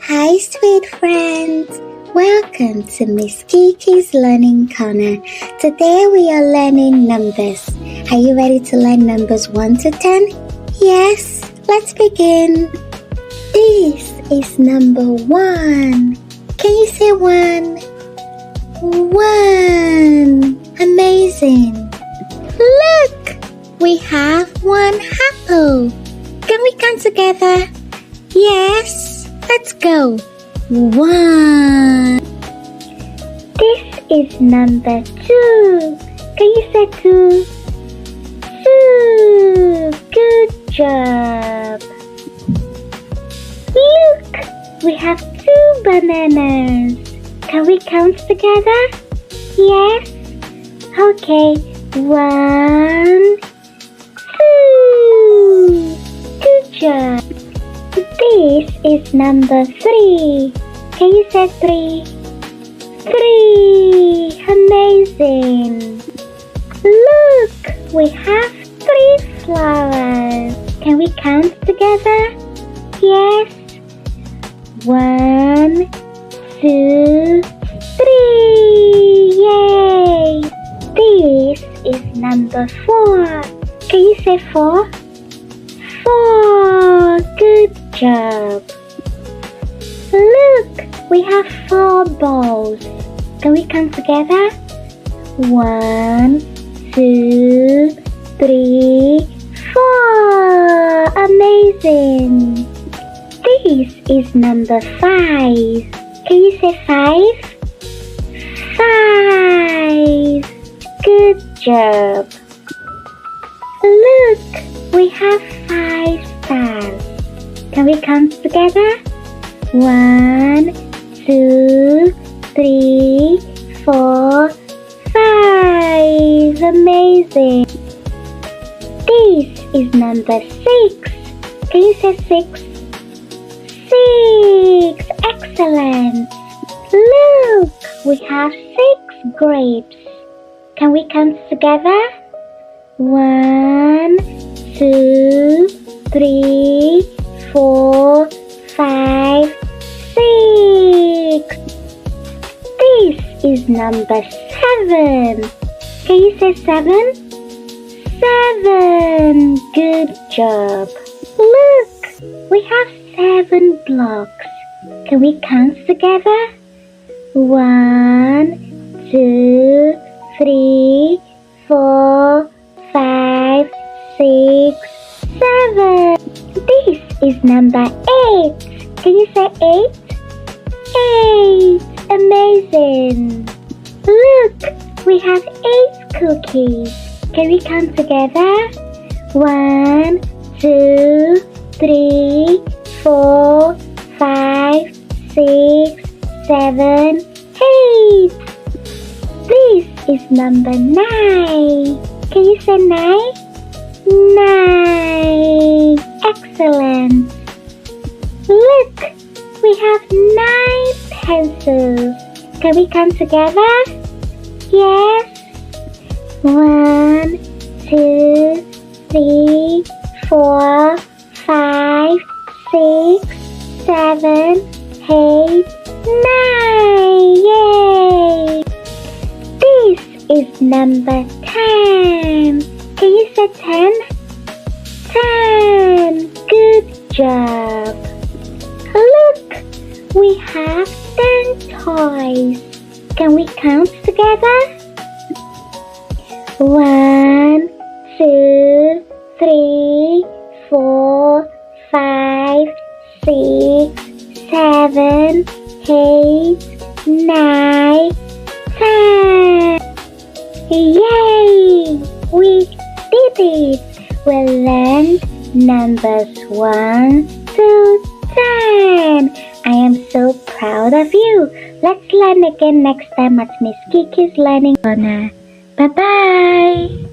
Hi, sweet friends. Welcome to Miss Kiki's Learning Corner. Today we are learning numbers. Are you ready to learn numbers 1 to 10? Yes, let's begin. This is number 1. Can you say 1? 1. Amazing. Look, we have one apple. Can we count together? Yes, let's go. 1. This is number 2. Can you say 2? 2. Good job. Look, we have 2 bananas. Can we count together? Yes. Okay. 1, 2. Good job. This is number 3. Can you say 3? 3. Amazing. Look, we have 3 flowers. Can we count together? Yes. 1, 2, 3. Yay! This is number 4. Can you say 4? 4. Good job. Look, we have 4 balls. Can we count together? 1, 2, 3, 4. Amazing. This is number 5. Can you say 5? 5. Good job. Look, we have 5 stars. Can we count together? 1, 2, 3, 4, 5. Amazing. This is number 6. Can you say 6? 6. Excellent. Look, we have 6 grapes. Can we count together? 1, 2, 3, 4, 5, 6. This is number 7. Can you say 7? 7. Good job. Look, we have 7 blocks. Can we count together? 1, 2, 3, 4, 5, 6, 7. This is number 8. Can you say 8? 8. Amazing. Look, we have 8 cookies. Can we count together? 1, 2, 3, 4, 5, 6, 7, 8. This is number 9. Can you say 9? 9. Excellent. Look, we have 9 pencils. Can we count together? Yes. 1, 2, 3, 4, 5, 6, 7, 8, 9. Yay! This is number 10. Can you say 10? 10. Good job. Look, we have 10 toys. Can we count together? 1, 2, 3, 4, 5, 6, 7, 8, 9, 10. Yay! We did it! We learned numbers 1 to 10. I am so proud of you. Let's learn again next time at Miss Kiki's Learning Corner. Bye-bye!